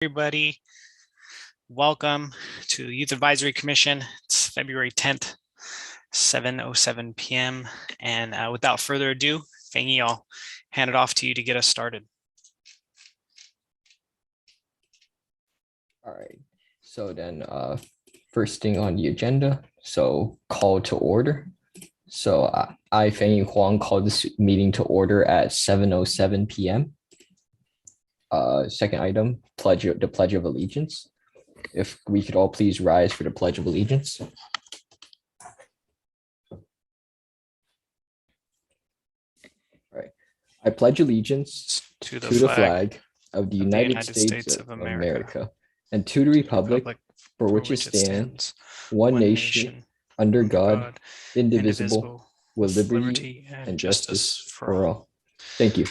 Everybody, welcome to the Youth Advisory Commission. It's February 10th, 7:07 p.m. And without further ado, Fengi, I'll hand it off to you to get us started. All right, so then first thing on the agenda, so call to order. So I, Fengi Huang, call this meeting to order at 7:07 p.m. Second item, the Pledge of Allegiance. If we could all please rise for the Pledge of Allegiance. All right, I pledge allegiance to the flag of the United States of America and to the republic for which it stands, one nation, under God, indivisible, with liberty and justice for all. Thank you.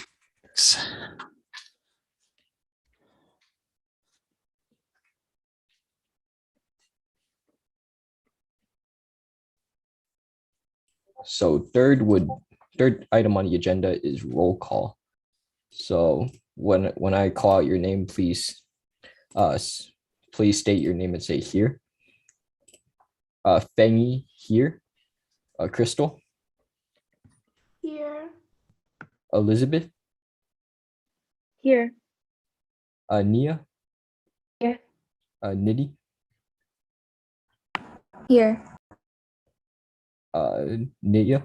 So third item on the agenda is roll call. So when I call out your name, please state your name and say here. Fengi here. Crystal. Here. Elizabeth. Here. Nia. Here. Nidhi. Here. Nia.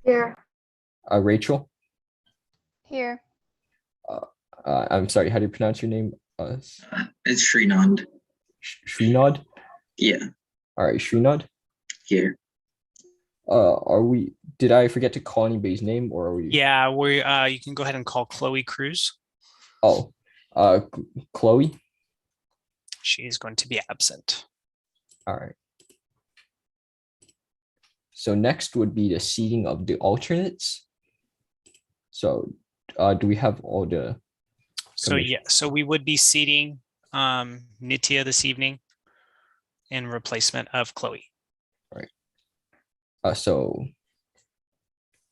Here. Rachel. Here. I'm sorry, how do you pronounce your name? It's Srinod. Srinod? Yeah. All right, Srinod. Here. Did I forget to call anybody's name, or are we? Yeah, you can go ahead and call Chloe Cruz. Oh, Chloe. She's going to be absent. All right. So next would be the seating of the alternates. So do we have all the? So yeah, so we would be seating Nitya this evening in replacement of Chloe. All right.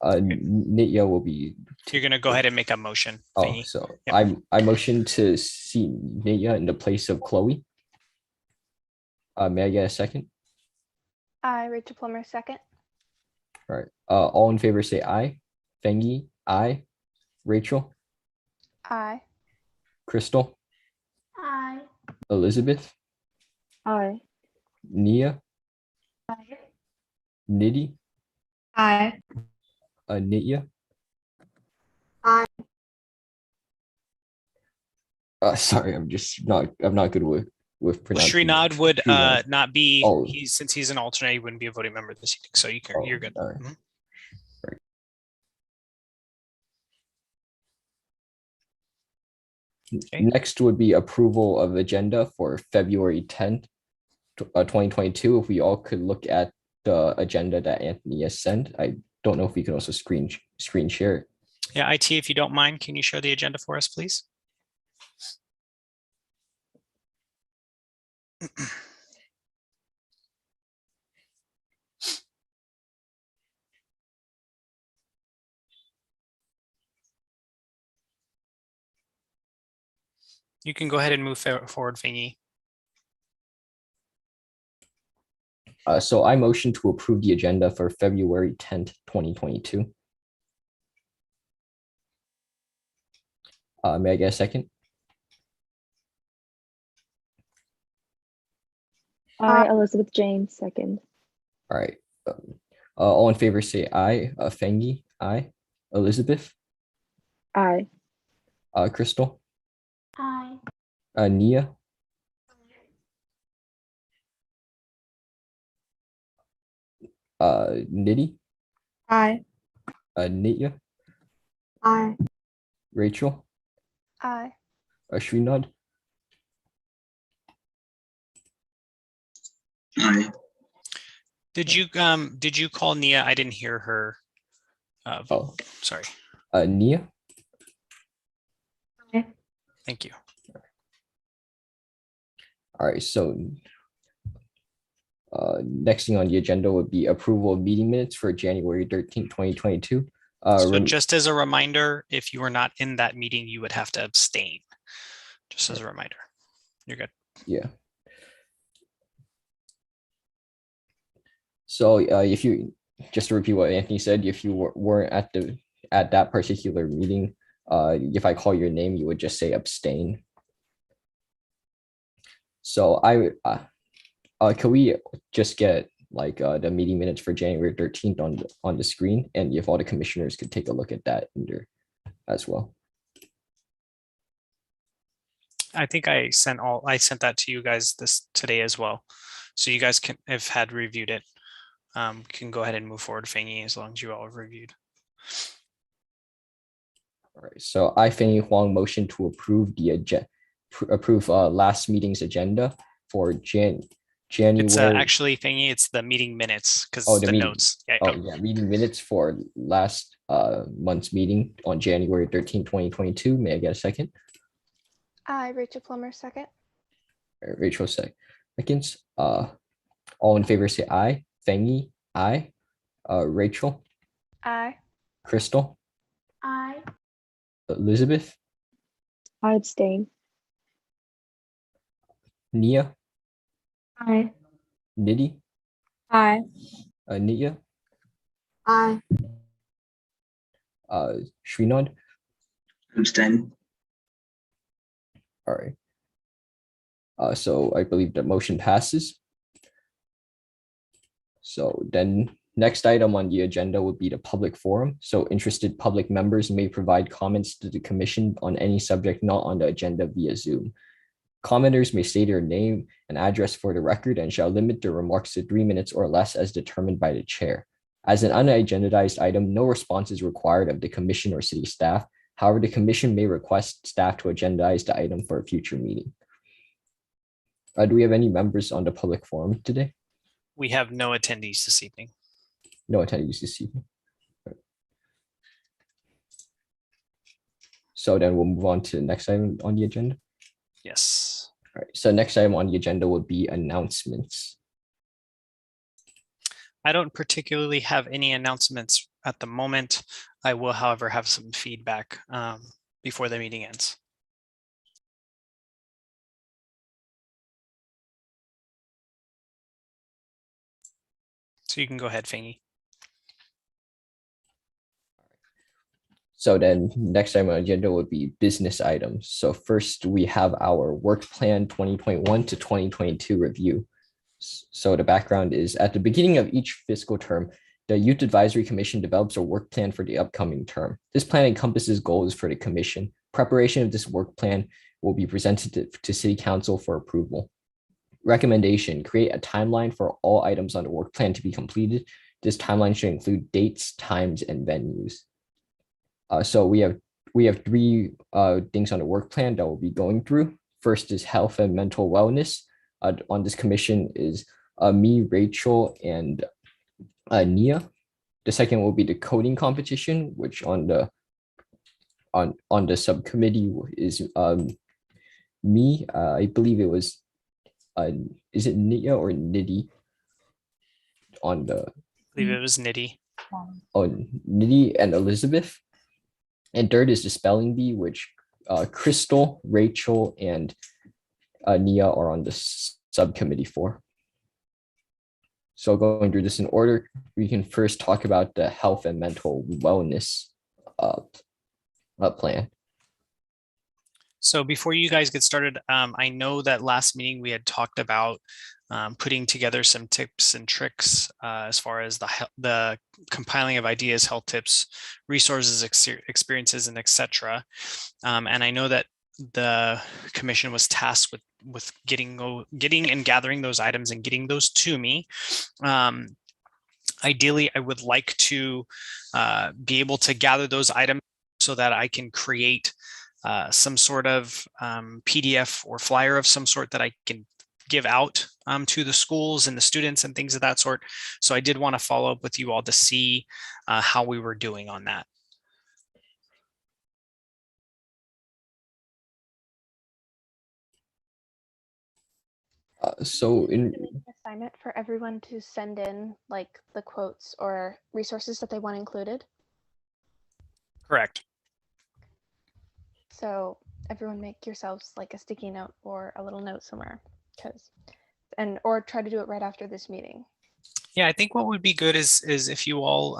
Nitya will be. You're going to go ahead and make a motion. Oh, Thingy. so Yep. I motion to seat Nitya in the place of Chloe. May I get a second? I, Rachel Plummer, second. All right. All in favor say aye. Fengi, aye. Rachel. Aye. Crystal. Aye. Elizabeth. Aye. Nia. Aye. Nidhi. Aye. Nitya. Aye. Sorry, I'm not good with pronouncing. Srinod would Srinod. not be. Oh. Since he's an alternate, he wouldn't be a voting member this evening. So you're good. All right. Mhm. Right. Okay. Next would be approval of agenda for February 10th, 2022. If we all could look at the agenda that Anthony has sent. I don't know if we can also screen share it. Yeah, IT, if you don't mind, can you share the agenda for us, please? You can go ahead and move forward, Fingy. So I motion to approve the agenda for February 10th, 2022. May I get a second? I, Elizabeth James, second. All right. All in favor say aye. Fengi, aye. Elizabeth. Aye. Crystal. Aye. Nia. Nidhi. Aye. Nitya. Aye. Rachel. Aye. Srinod. Aye. Did you call Nia? I didn't hear her. Oh, sorry. Nia. Aye. Thank you. All right. So next thing on the agenda would be approval of meeting minutes for January 13th, 2022. So just as a reminder, if you were not in that meeting, you would have to abstain. just as a reminder. You're good. Yeah. So if you, just to repeat what Anthony said, if you weren't at that particular meeting, if I call your name, you would just say abstain. So could we just get like the meeting minutes for January 13th on the screen, and if all the commissioners could take a look at that under as well. I think I sent that to you guys today as well. So you guys have reviewed it. Can go ahead and move forward, Fengi, as long as you all have reviewed. All right, so I, Fengi Huang, motion to approve the last meeting's agenda for January. It's actually, Fengi, it's the meeting minutes because the notes. Yeah, meeting minutes for last month's meeting on January 13, 2022. May I get a second? I, Rachel Plummer, second. Rachel seconds. All in favor say aye. Fengi, aye. Rachel, I. Crystal, I. Elizabeth, I abstain. Nia, I. Nidhi, I. Nia, I. Srinand. Abstain. All right. So I believe the motion passes. So then next item on the agenda would be the public forum. So interested public members may provide comments to the commission on any subject not on the agenda via Zoom. Commenters may state their name and address for the record and shall limit their remarks to 3 minutes or less as determined by the chair. As an unagendized item, no response is required of the commission or city staff. However, the commission may request staff to agendize the item for a future meeting. Do we have any members on the public forum today? We have no attendees this evening. No attendees this evening. So then we'll move on to the next item on the agenda. Yes. All right. So next item on the agenda would be announcements. I don't particularly have any announcements at the moment. I will, however, have some feedback before the meeting ends. So you can go ahead, Fengi. So then next item on the agenda would be business items. So first we have our work plan 2021 to 2022 review. So the background is at the beginning of each fiscal term, the Youth Advisory Commission develops a work plan for the upcoming term. This plan encompasses goals for the commission. Preparation of this work plan will be presented to City Council for approval. Recommendation: create a timeline for all items on the work plan to be completed. This timeline should include dates, times, and venues. So we have 3 things on the work plan that we'll be going through. First is health and mental wellness. On this commission is me, Rachel, and Nia. The second will be the coding competition, which on the subcommittee is me. I believe it was is it Nia or Nidhi? On the, I believe it was Nidhi. Oh, Nidhi and Elizabeth. And third is the spelling bee, which Crystal, Rachel, and Nia are on the subcommittee for. So going through this in order, we can first talk about the health and mental wellness plan. So before you guys get started, I know that last meeting we had talked about putting together some tips and tricks as far as the compiling of ideas, health tips, resources, experiences, and etc. And I know that the commission was tasked with getting and gathering those items and getting those to me. Ideally, I would like to be able to gather those items so that I can create some sort of PDF or flyer of some sort that I can give out to the schools and the students and things of that sort. So I did want to follow up with you all to see how we were doing on that. So in assignment for everyone to send in like the quotes or resources that they want included. Correct. So everyone make yourselves like a sticky note or a little note somewhere, or try to do it right after this meeting. Yeah, I think what would be good is if you all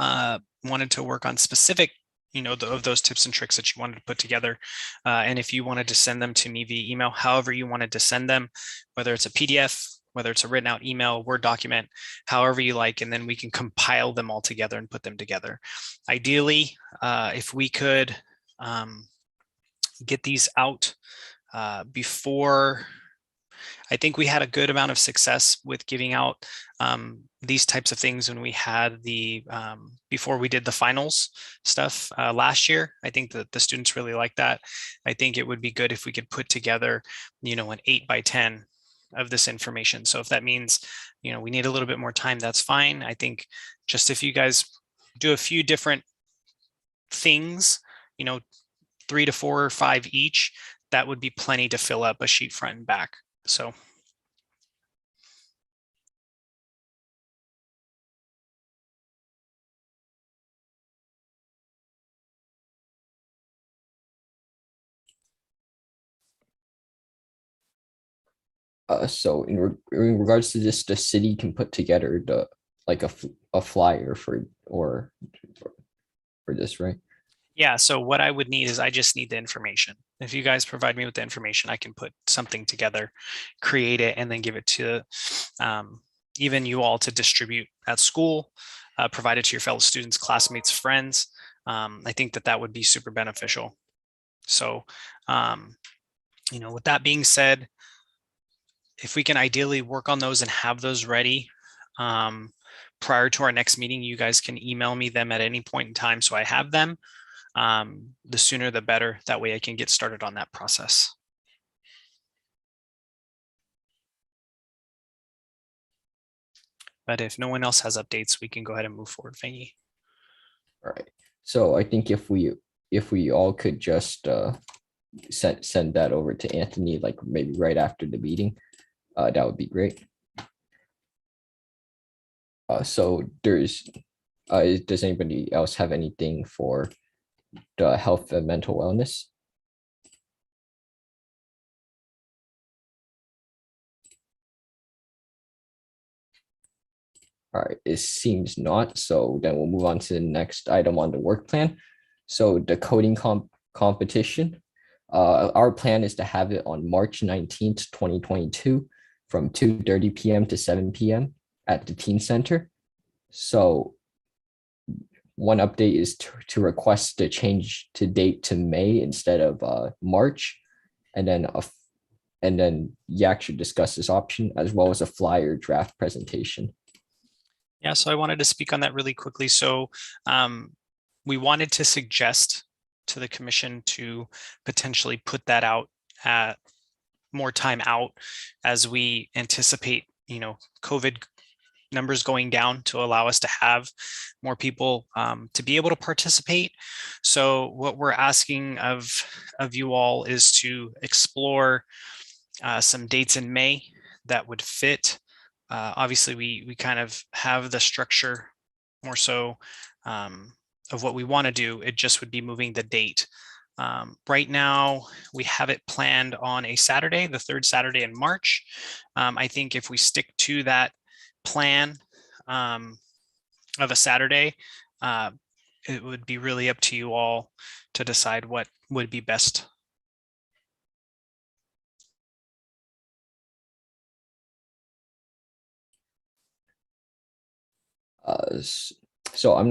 wanted to work on specific, of those tips and tricks that you wanted to put together. And if you wanted to send them to me via email, however you wanted to send them, whether it's a PDF, whether it's a written out email, Word document, however you like, and then we can compile them all together and put them together. Ideally, if we could get these out before, I think we had a good amount of success with giving out these types of things when we had before we did the finals stuff last year. I think that the students really like that. I think it would be good if we could put together, an 8x10 of this information. So if that means, we need a little bit more time, that's fine. I think just if you guys do a few different things, 3 to 4 or 5 each, that would be plenty to fill up a sheet front and back. So. So in regards to this, the city can put together a flyer for this, right? Yeah, so what I would need is I just need the information. If you guys provide me with the information, I can put something together, create it, and then give it to even you all to distribute at school, provide it to your fellow students, classmates, friends. I think that would be super beneficial. So, with that being said, if we can ideally work on those and have those ready prior to our next meeting, you guys can email me them at any point in time so I have them. The sooner the better. That way I can get started on that process. But if no one else has updates, we can go ahead and move forward, Fengi. All right. So I think if we all could just send that over to Anthony, like maybe right after the meeting, that would be great. So does anybody else have anything for the health and mental wellness? All right, it seems not. So then we'll move on to the next item on the work plan. So the coding competition. Our plan is to have it on March 19th, 2022 from 2:30 p.m. to 7 p.m. at the Teen Center. So one update is to request the change to date to May instead of March. And then Yak should discuss this option as well as a flyer draft presentation. Yeah, so I wanted to speak on that really quickly. So we wanted to suggest to the commission to potentially put that out at more time out as we anticipate, COVID numbers going down to allow us to have more people to be able to participate. So what we're asking of you all is to explore some dates in May that would fit. Obviously, we kind of have the structure more so of what we want to do. It just would be moving the date. Right now, we have it planned on a Saturday, the third Saturday in March. I think if we stick to that plan of a Saturday, it would be really up to you all to decide what would be best. So I'm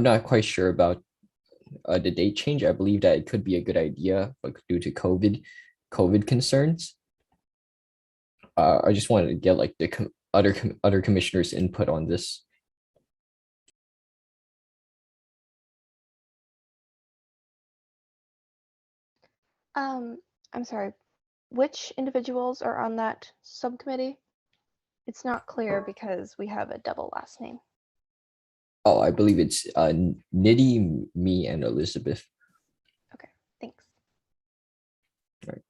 not quite sure about the date change. I believe that it could be a good idea, but due to COVID concerns, I just wanted to get like the other commissioners' input on this. I'm sorry, which individuals are on that subcommittee? It's not clear because we have a double last name. Oh, I believe it's Nidhi, me, and Elizabeth. Okay, thanks. Right.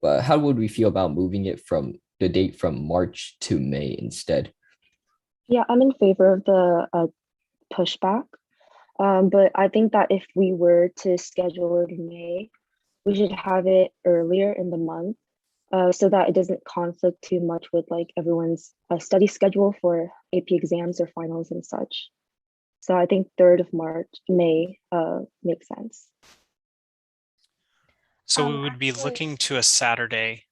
But how would we feel about moving it from the date from March to May instead? Yeah, I'm in favor of the pushback. But I think that if we were to schedule it in May, we should have it earlier in the month, so that it doesn't conflict too much with like everyone's study schedule for AP exams or finals and such. So I think 3rd of May makes sense. So we would be looking to a Saturday.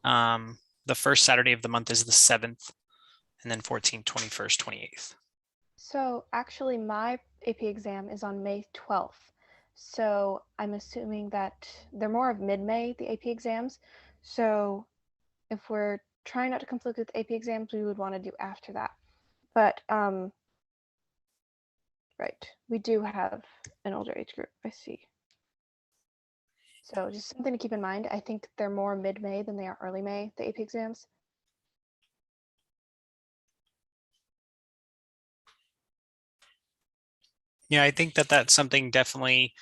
The first Saturday of the month is the 7th, and then 14th, 21st, 28th. So actually my AP exam is on May 12th. So I'm assuming that they're more of mid-May, the AP exams. So if we're trying not to conflict with AP exams, we would want to do after that. But right, we do have an older age group, I see. So just something to keep in mind. I think they're more mid-May than they are early May, the AP exams. Yeah, I think that that's something definitely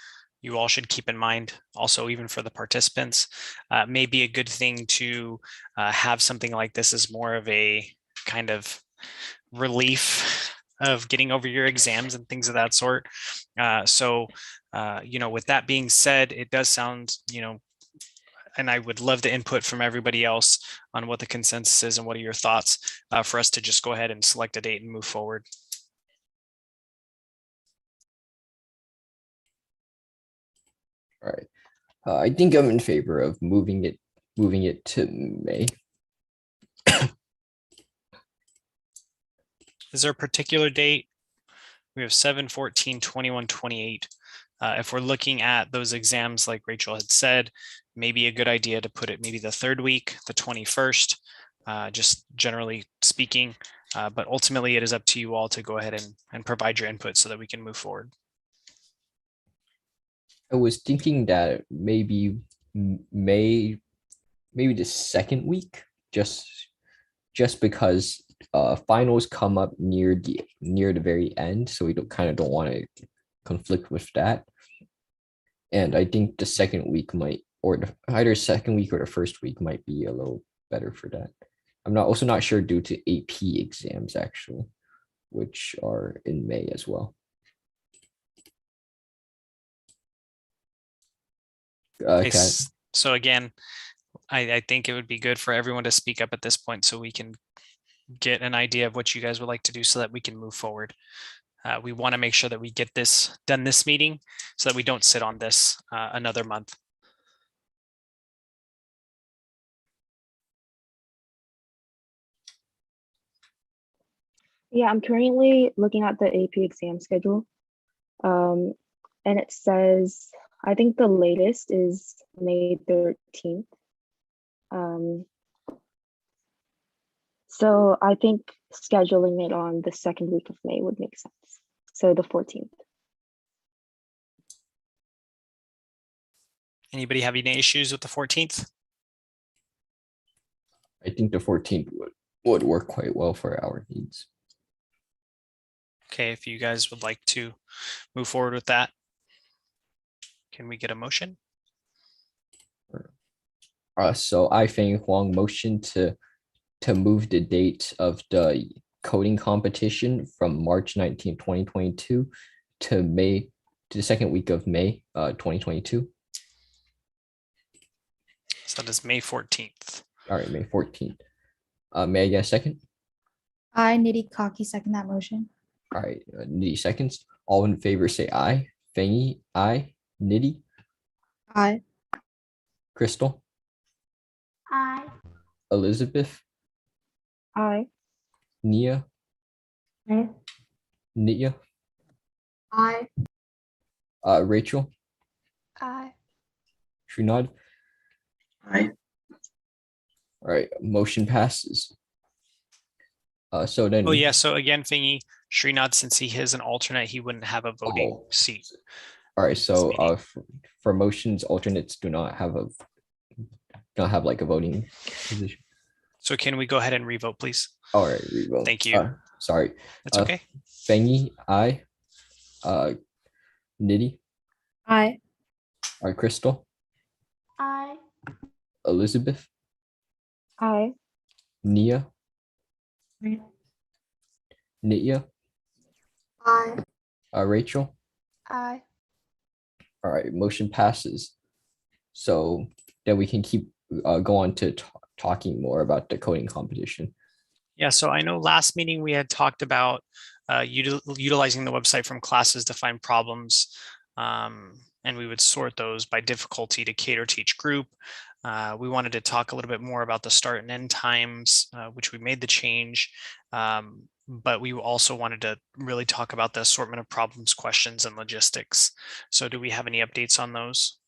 you all should keep in mind. Also, even for the participants, may be a good thing to have something like this as more of a kind of relief of getting over your exams and things of that sort. With that being said, it does sound, and I would love the input from everybody else on what the consensus is and what are your thoughts for us to just go ahead and select a date and move forward. All right. I think I'm in favor of moving it to May. Is there a particular date? We have 7, 14, 21, 28. If we're looking at those exams, like Rachel had said, maybe a good idea to put it maybe the 3rd week, the 21st, just generally speaking. But ultimately, it is up to you all to go ahead and provide your input so that we can move forward. I was thinking that maybe the 2nd week, just because finals come up near the very end, so we don't want to conflict with that. And I think the 2nd week either 2nd week or the 1st week might be a little better for that. I'm also not sure due to AP exams actually, which are in May as well. Okay, so again, I think it would be good for everyone to speak up at this point so we can get an idea of what you guys would like to do so that we can move forward. We want to make sure that we get this done this meeting so that we don't sit on this another month. Yeah, I'm currently looking at the AP exam schedule. And it says, I think the latest is May 13th. So I think scheduling it on the 2nd week of May would make sense. So the 14th. Anybody have any issues with the 14th? I think the 14th would work quite well for our needs. Okay, if you guys would like to move forward with that, can we get a motion? So I, Feng Huang, motion to move the date of the coding competition from March 19, 2022 to the 2nd week of May 2022. So that is May 14th. All right, May 14th. May I get a second? I, Nidhi Kaki, second that motion. All right, Nidhi seconds. All in favor say aye. Fengi, aye. Nidhi, Aye. Crystal, Aye. Elizabeth, Aye. Nia, Aye. Nitya, Aye. Rachel, Aye. Srinad. Aye. All right, motion passes. So then. Oh yeah, so again, Fingy, Srinad, since he is an alternate, he wouldn't have a voting seat. All right, so for motions, alternates do not have like a voting position. So can we go ahead and revote, please? All right, revote. Thank you. Sorry. That's okay. Fengi, aye. Nidhi, Aye. Crystal, Aye. Elizabeth, Aye. Nia, Aye. Nitya, Aye. Rachel. Aye. All right, motion passes. so that we can keep go on to talking more about the coding competition. Yeah, so I know last meeting we had talked about utilizing the website from classes to find problems, and we would sort those by difficulty to cater to each group. We wanted to talk a little bit more about the start and end times, which we made the change, but we also wanted to really talk about the assortment of problems, questions, and logistics. So do we have any updates on those?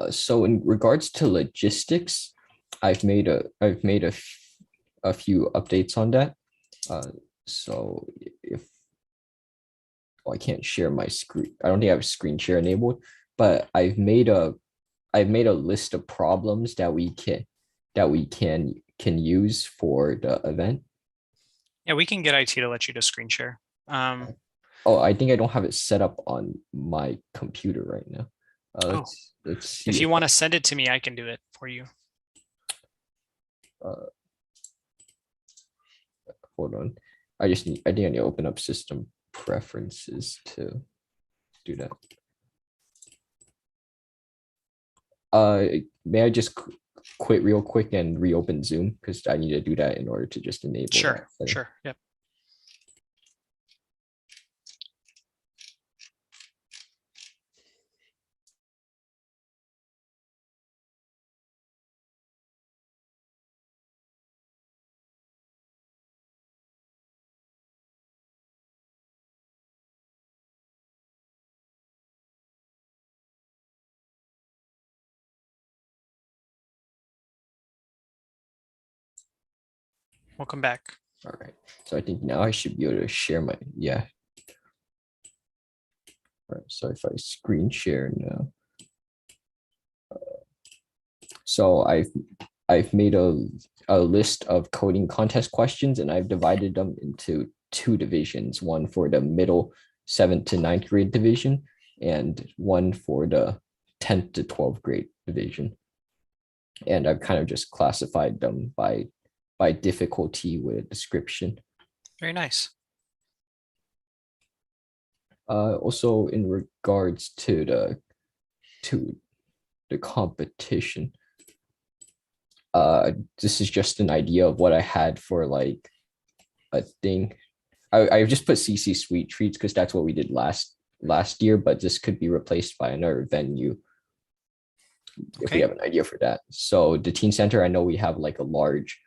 So in regards to logistics, I've made a few updates on that. So if I can't share my screen, I don't think I have screen share enabled, but I've made a list of problems that we can use for the event. Yeah, we can get IT to let you to screen share. Oh, I think I don't have it set up on my computer right now. Let's see if you want to send it to me, I can do it for you. Hold on. I think I need to open up system preferences to do that. May I just quit real quick and reopen Zoom, because I need to do that in order to just enable Sure, that. sure. Yep. Welcome back. All right. So I think now I should be able to share my, yeah. All right. So if I screen share now. So I've made a list of coding contest questions, and I've divided them into two divisions, one for the middle 7th to 9th grade division and one for the 10th to 12th grade division. And I've kind of just classified them by difficulty with a description. Very nice. Also in regards to the competition, this is just an idea of what I had for like a thing. I just put CC Sweet Treats because that's what we did last year, but this could be replaced by another venue if we have an idea for that. So the teen center, I know we have like a large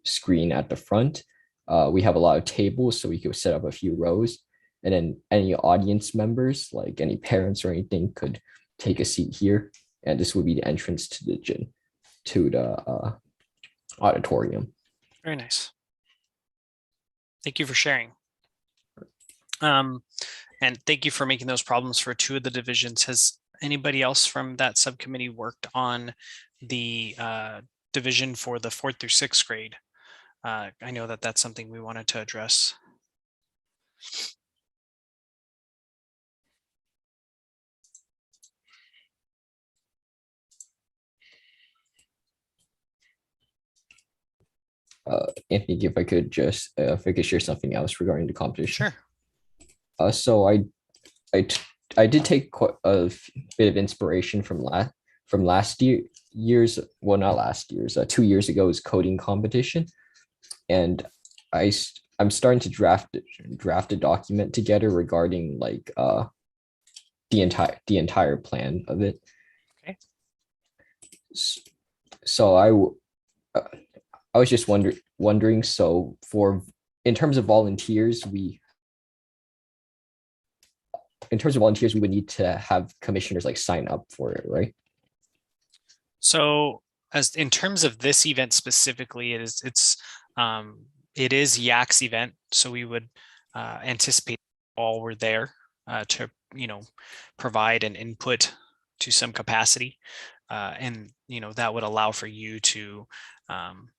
screen at the front. We have a lot of tables, so we could set up a few rows, and then any audience members, like any parents or anything, could take a seat here, and this would be the entrance to the gym, to the auditorium. Very nice. Thank you for sharing. And thank you for making those problems for two of the divisions. Has anybody else from that subcommittee worked on the division for the 4th through 6th grade? I know that that's something we wanted to address. Anthony, if I could just if I could share something else regarding the competition. Sure. So I did take quite a bit of inspiration from last year's, well, not last year's, 2 years ago's coding competition, and I'm starting to draft a document together regarding like the entire plan of it. Okay. So I was just wondering. So in terms of volunteers, we would need to have commissioners like sign up for it, right? So as in terms of this event specifically, it is Yak's event. So we would anticipate all were there to, provide an input to some capacity. And, that would allow for you to,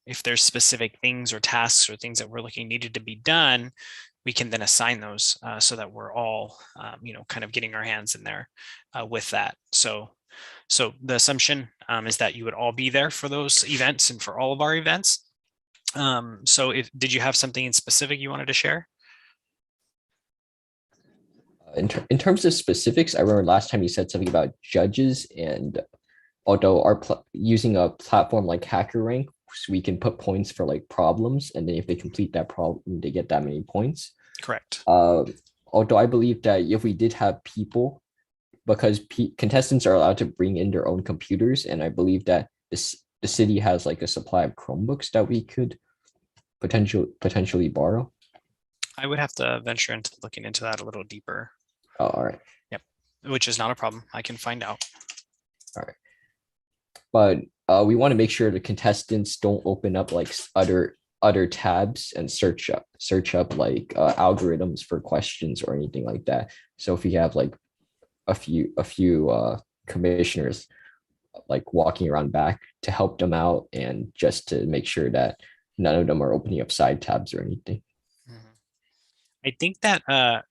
if there's specific things or tasks or things that we're looking needed to be done, we can then assign those so that we're all, kind of getting our hands in there with that. So the assumption is that you would all be there for those events and for all of our events. So did you have something in specific you wanted to share? In terms of specifics, I remember last time you said something about judges, and although using a platform like HackerRank, so we can put points for like problems, and then if they complete that problem, they get that many points. Correct. Although I believe that if we did have people, because contestants are allowed to bring in their own computers, and I believe that the city has like a supply of Chromebooks that we could potentially borrow. I would have to venture into looking into that a little deeper. Oh, all right. Yep, which is not a problem. I can find out. All right. But we want to make sure the contestants don't open up like other tabs and search up like algorithms for questions or anything like that. So if we have like a few commissioners like walking around back to help them out, and just to make sure that none of them are opening up side tabs or anything. I think that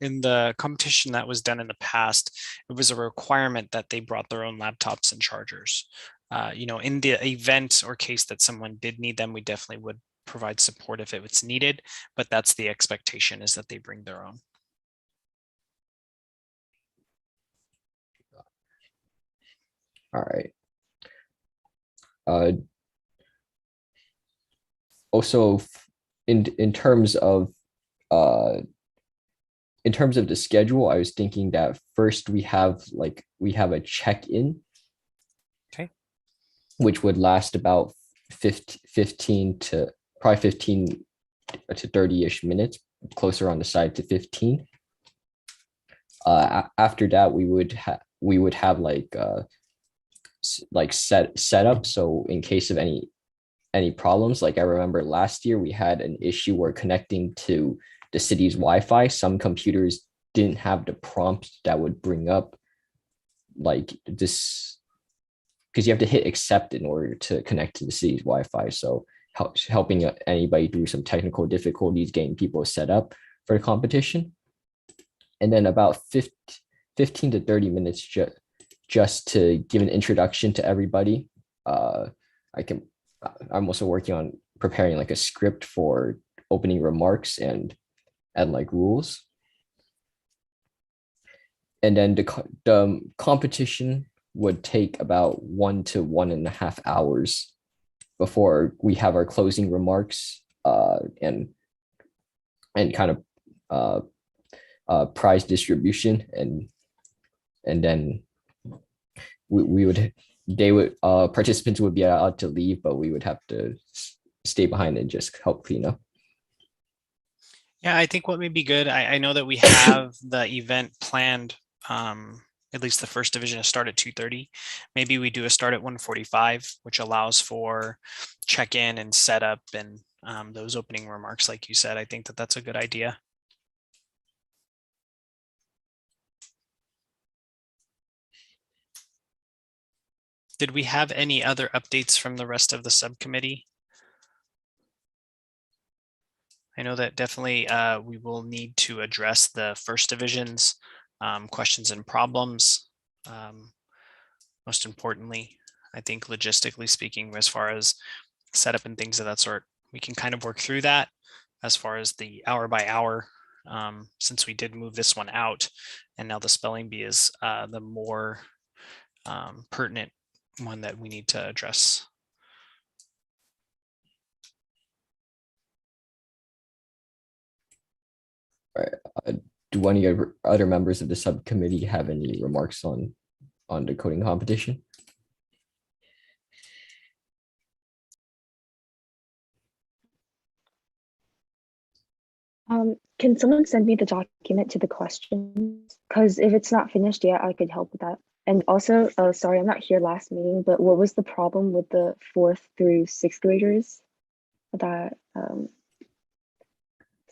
in the competition that was done in the past, it was a requirement that they brought their own laptops and chargers. In the event or case that someone did need them, we definitely would provide support if it was needed, but that's the expectation, is that they bring their own. All right. Also, in terms of the schedule, I was thinking that first we have a check-in, okay, which would last about 15 to 30-ish minutes, closer on the side to 15. After that, we would have set up. So in case of any problems, like I remember last year we had an issue where connecting to the city's Wi-Fi, some computers didn't have the prompt that would bring up like this, because you have to hit accept in order to connect to the city's Wi-Fi. So helping anybody through some technical difficulties getting people set up for the competition. And then about 15 to 30 minutes just to give an introduction to everybody. I'm also working on preparing like a script for opening remarks and like rules. And then the competition would take about 1 to 1.5 hours before we have our closing remarks and kind of prize distribution, and then participants would be allowed to leave, but we would have to stay behind and just help clean up. Yeah, I think what may be good, I know that we have the event planned, at least the first division, to start at 2:30. Maybe we do a start at 1:45, which allows for check-in and setup and those opening remarks, like you said. I think that that's a good idea. Did we have any other updates from the rest of the subcommittee? I know that definitely we will need to address the first division's questions and problems. Most importantly, I think logistically speaking, as far as setup and things of that sort, we can kind of work through that. As far as the hour by hour, since we did move this one out, and now the spelling bee is the more pertinent one that we need to address. All right. Do any other members of the subcommittee have any remarks on the coding competition? Can someone send me the document to the questions? Because if it's not finished yet, I could help with that. And also, sorry, I'm not here last meeting, but what was the problem with the 4th through 6th graders that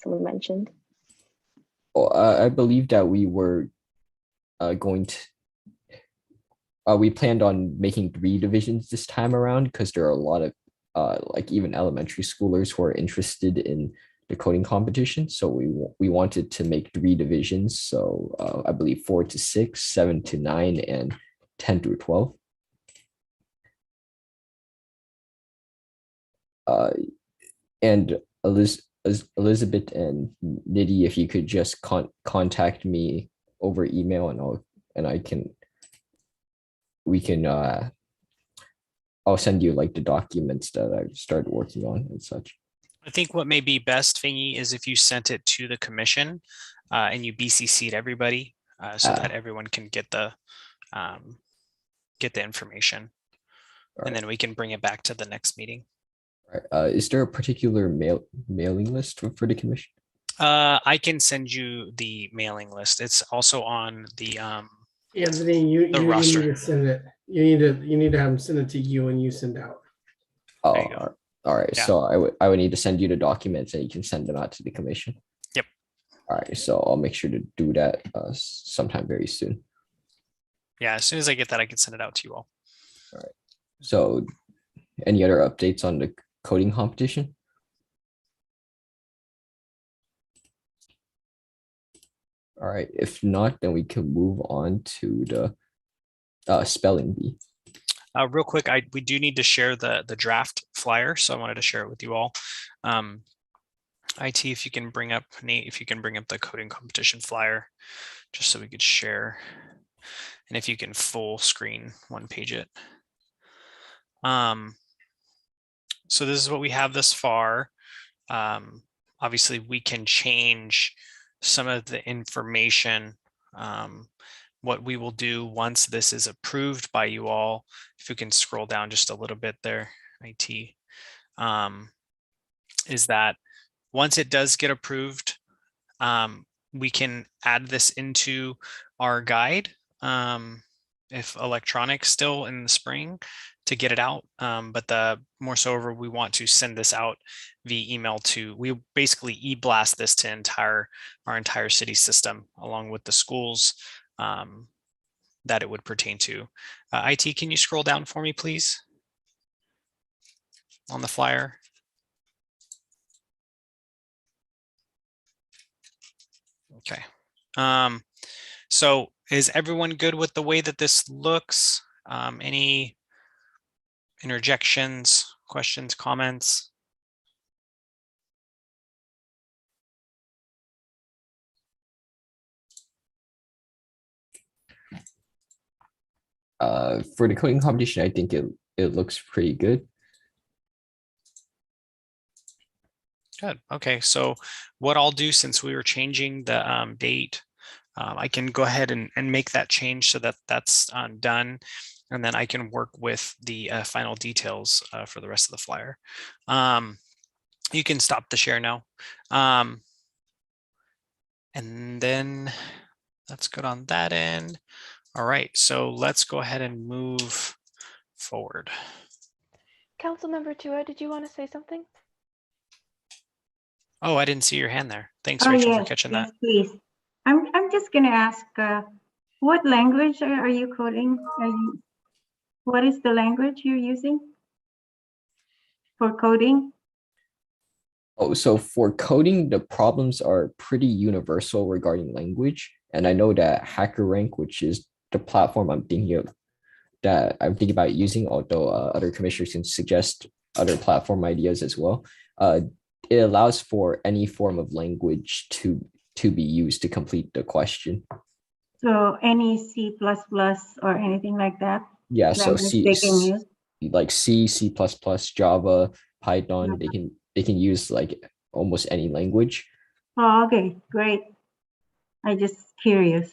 someone mentioned? Well, I believe that we were we planned on making 3 divisions this time around, because there are a lot of like even elementary schoolers who are interested in the coding competition. So we wanted to make 3 divisions. So I believe 4 to 6, 7 to 9, and 10 through 12. And Elizabeth and Nidhi, if you could just contact me over email, and I'll send you like the documents that I've started working on and such. I think what may be best, Fingy, is if you sent it to the commission and you BCC'd everybody so that everyone can get the information. Right. And then we can bring it back to the next meeting. Right. Is there a particular mailing list for the commission? I can send you the mailing list. It's also on the Anthony, you roster. need to send it. You need to have them send it to you and you send out. Oh, There you go. all right. Yeah. So I would need to send you the documents and you can send them out to the commission. Yep. All right. So I'll make sure to do that sometime very soon. Yeah, as soon as I get that, I can send it out to you all. All right. So any other updates on the coding competition? All right. If not, then we can move on to the spelling bee. Real quick, we do need to share the draft flyer, so I wanted to share it with you all. IT, if you can bring up, Nate, if you can bring up the coding competition flyer, just so we could share. And if you can full screen one page it. So this is what we have thus far. Obviously, we can change some of the information. What we will do once this is approved by you all, if you can scroll down just a little bit there, IT, is that once it does get approved, we can add this into our guide if electronic still in the spring to get it out. But the more so over, we want to send this out via email we basically e-blast this to our entire city system along with the schools that it would pertain to. IT, can you scroll down for me, please? On the flyer. Okay. So is everyone good with the way that this looks? Any interjections, questions, comments? For the coding competition, I think it looks pretty good. Good. Okay. So what I'll do, since we were changing the date, I can go ahead and make that change so that that's done. And then I can work with the final details for the rest of the flyer. You can stop the share now. And then that's good on that end. All right, so let's go ahead and move forward. Councilmember Tua, did you want to say something? Oh, I didn't see your hand there. Thanks, Oh, Rachel, yes, for catching yes, that. please. I'm just going to ask, what language are you coding? What is the language you're using for coding? Oh, so for coding, the problems are pretty universal regarding language. And I know that HackerRank, which is the platform I'm thinking about using, although other commissioners can suggest other platform ideas as well. It allows for any form of language to be used to complete the question. So any C++ or anything like that? Yeah, so they can use? like C, C++, Java, Python, they can use like almost any language. Oh, okay, great. I just curious.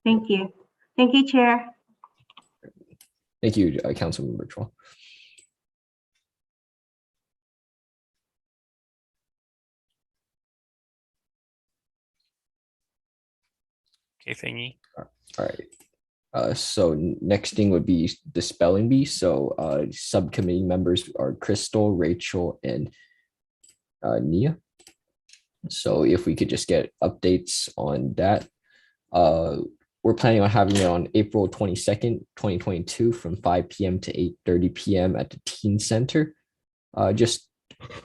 Thank you. Thank you, Chair. Thank you, Councilmember Chua. Okay, thingy. All right. So next thing would be the spelling bee. So subcommittee members are Crystal, Rachel, and Nia. So if we could just get updates on that. We're planning on having it on April 22nd, 2022 from 5 p.m. to 8:30 p.m. at the Teen Center. We're just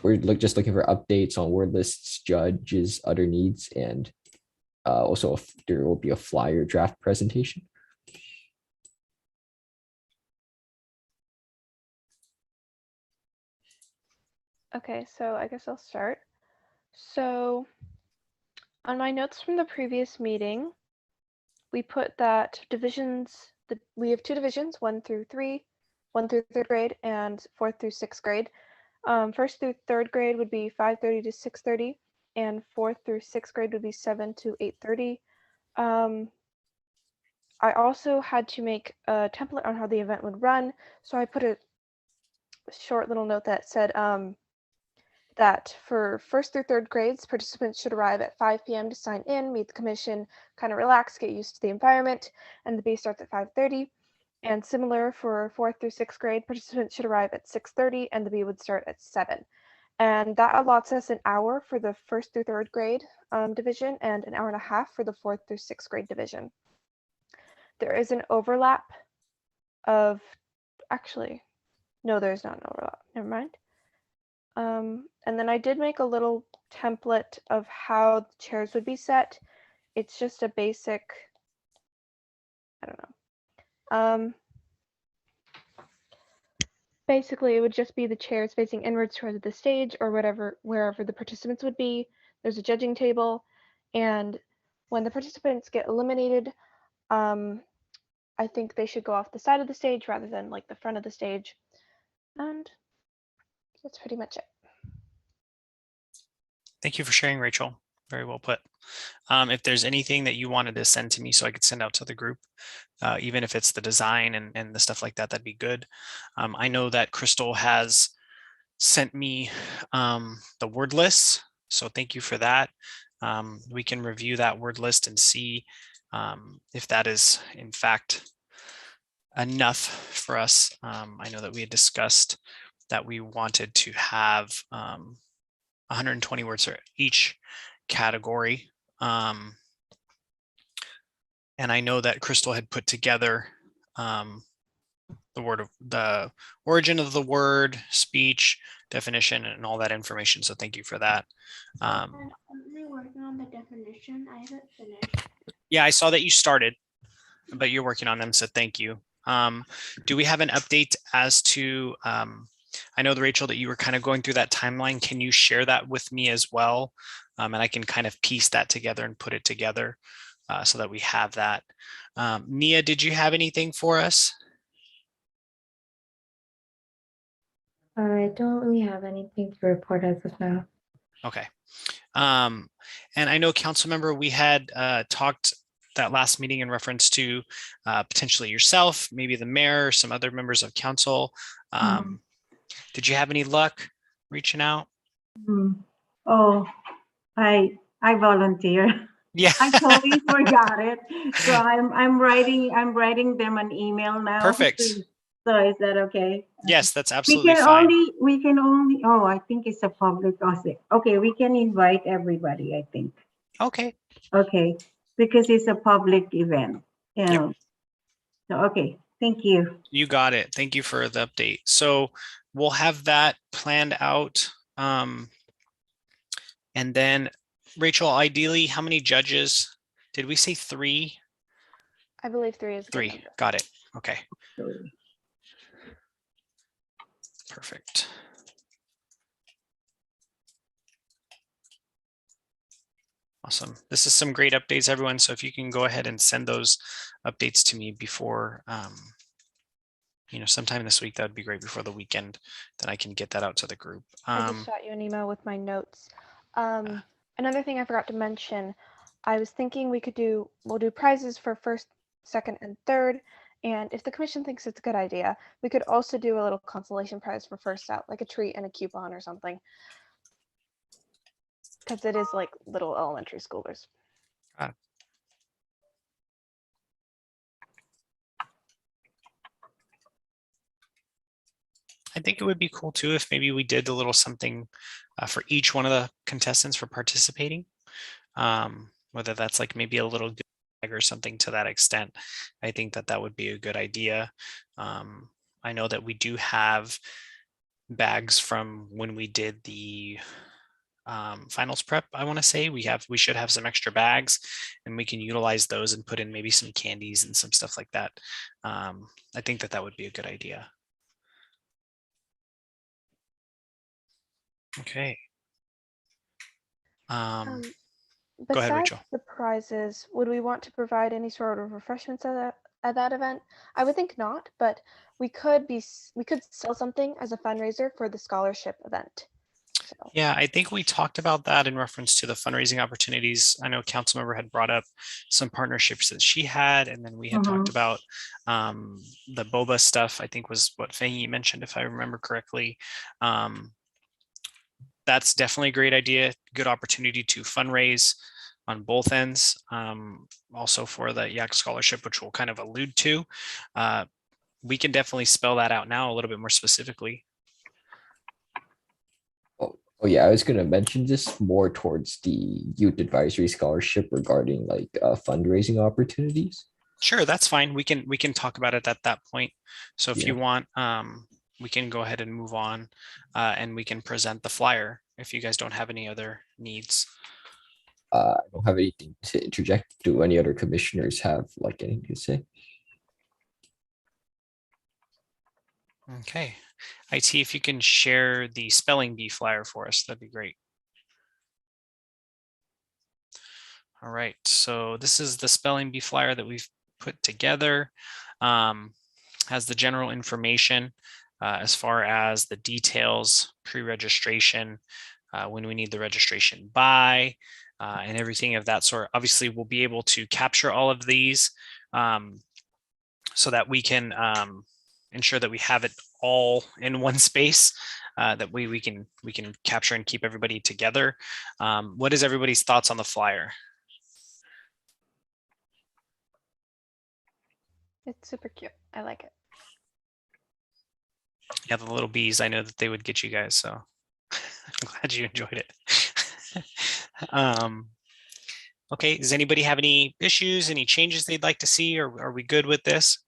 looking for updates on word lists, judges, other needs, and also there will be a flyer draft presentation. Okay, so I guess I'll start. So on my notes from the previous meeting, we put that divisions, we have 2 divisions, 1 through 3, 1 through 3rd grade and 4th through 6th grade. 1st through 3rd grade would be 5:30 to 6:30, and 4th through 6th grade would be 7 to 8:30. I also had to make a template on how the event would run, so I put a short little note that said that for 1st through 3rd grades, participants should arrive at 5 p.m. to sign in, meet the commission, kind of relax, get used to the environment, and the B starts at 5:30. And similar for 4th through 6th grade, participants should arrive at 6:30 and the B would start at 7. And that allots us an hour for the 1st through 3rd grade division and an hour and a half for the 4th through 6th grade division. There is an overlap of, actually, no, there's not an overlap, never mind. And then I did make a little template of how the chairs would be set. It's just a basic, I don't know. Basically, it would just be the chairs facing inwards towards the stage or wherever the participants would be. There's a judging table, and when the participants get eliminated, I think they should go off the side of the stage rather than like the front of the stage. And that's pretty much it. Thank you for sharing, Rachel. Very well put. If there's anything that you wanted to send to me so I could send out to the group, even if it's the design and the stuff like that, that'd be good. I know that Crystal has sent me the word lists, so thank you for that. We can review that word list and see if that is in fact enough for us. I know that we had discussed that we wanted to have 120 words for each category. And I know that Crystal had put together the origin of the word, speech, definition, and all that information. So thank you for that. I'm working on the definition. I haven't finished. Yeah, I saw that you started, but you're working on them. So thank you. Do we have an update as to, I know, Rachel, that you were kind of going through that timeline. Can you share that with me as well? And I can kind of piece that together and put it together so that we have that. Nia, did you have anything for us? I don't really have anything to report as of now. Okay. And I know, council member, we had talked that last meeting in reference to potentially yourself, maybe the mayor, some other members of council. Did you have any luck reaching out? Oh, I volunteer. Yeah. I totally forgot it. So I'm writing them an email now. Perfect. So is that okay? Yes, that's absolutely fine. We can only, oh, I think it's a public also. Okay, we can invite everybody, I think. Okay. Okay, because it's a public event. Yep. So, okay, thank you. You got it. Thank you for the update. So we'll have that planned out. And then, Rachel, ideally, how many judges? Did we say 3? I believe 3 is 3. Got it. Okay. Perfect. Awesome. This is some great updates, everyone. So if you can go ahead and send those updates to me before, sometime this week, that would be great, before the weekend, then I can get that out to the group. I just shot you an email with my notes. Another thing I forgot to mention, I was thinking we'll do prizes for 1st, 2nd, and 3rd. And if the commission thinks it's a good idea, we could also do a little consolation prize for 1st out, like a treat and a coupon or something. Because it is like little elementary schoolers. I think it would be cool too if maybe we did a little something for each one of the contestants for participating. Whether that's like maybe a little bag or something to that extent. I think that would be a good idea. I know that we do have bags from when we did the finals prep. I want to say we should have some extra bags, and we can utilize those and put in maybe some candies and some stuff like that. I think that would be a good idea. Okay. Go ahead, Besides Rachel. the prizes, would we want to provide any sort of refreshments at that event? I would think not, but we could sell something as a fundraiser for the scholarship event. So. Yeah, I think we talked about that in reference to the fundraising opportunities. I know Councilmember had brought up some partnerships that she had, and then we had talked about the boba stuff, I think was what Fahey mentioned, if I remember correctly. That's definitely a great idea. Good opportunity to fundraise on both ends. Also for the YAC scholarship, which we'll kind of allude to. We can definitely spell that out now a little bit more specifically. Oh yeah, I was going to mention this more towards the youth advisory scholarship regarding like fundraising opportunities. Sure, that's fine. We can talk about it at that point. So if you want, we can go ahead and move on, and we can present the flyer if you guys don't have any other needs. I don't have anything to interject. Do any other commissioners have like anything to say? Okay. IT, if you can share the spelling bee flyer for us, that'd be great. All right, so this is the spelling bee flyer that we've put together. Has the general information as far as the details, pre-registration, when we need the registration by, and everything of that sort. Obviously, we'll be able to capture all of these so that we can ensure that we have it all in one space. That way we can capture and keep everybody together. What is everybody's thoughts on the flyer? It's super cute. I like it. Yeah, the little bees, I know that they would get you guys, so I'm glad you enjoyed it. Okay, does anybody have any issues, any changes they'd like to see, or are we good with this?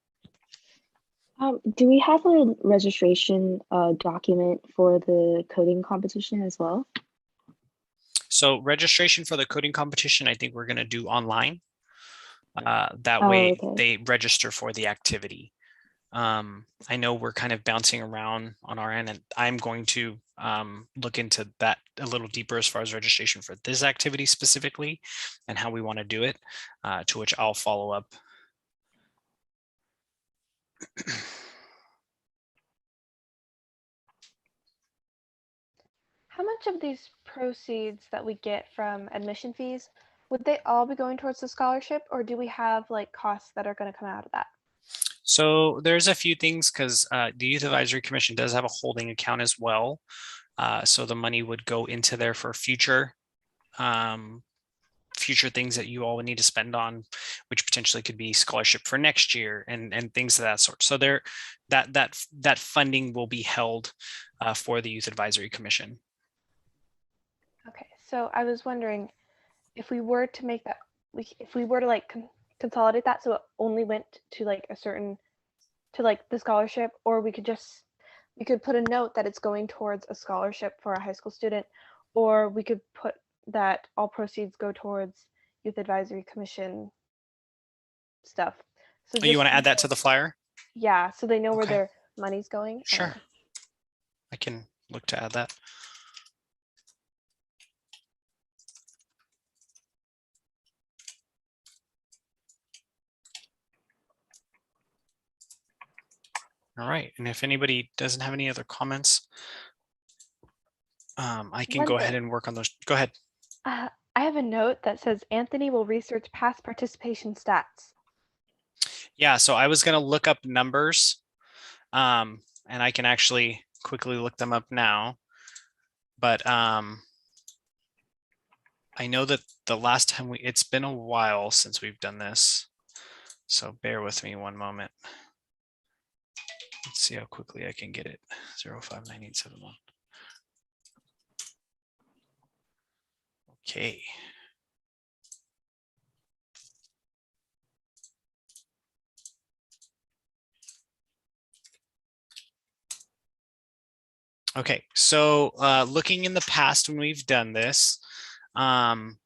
Do we have a registration document for the coding competition as well? So registration for the coding competition, I think we're going to do online. That way they register for the activity. I know we're kind of bouncing around on our end, and I'm going to look into that a little deeper as far as registration for this activity specifically and how we want to do it, to which I'll follow up. How much of these proceeds that we get from admission fees, would they all be going towards the scholarship, or do we have like costs that are going to come out of that? So there's a few things, because the Youth Advisory Commission does have a holding account as well. So the money would go into there for future things that you all would need to spend on, which potentially could be scholarship for next year and things of that sort. So there, that funding will be held for the Youth Advisory Commission. Okay, so I was wondering if we were to make that, if we were to like consolidate that so it only went to like a certain, to like the scholarship, or we could put a note that it's going towards a scholarship for a high school student, or we could put that all proceeds go towards Youth Advisory Commission stuff. So you want to add that to the flyer? Yeah, so they know where their money's going. Sure. I can look to add that. All right, and if anybody doesn't have any other comments, I can go ahead and work on those. Go ahead. I have a note that says Anthony will research past participation stats. Yeah, so I was going to look up numbers, and I can actually quickly look them up now. But I know that the last time it's been a while since we've done this, so bear with me one moment. Let's see how quickly I can get it. 059871. Okay. Okay, so looking in the past when we've done this, in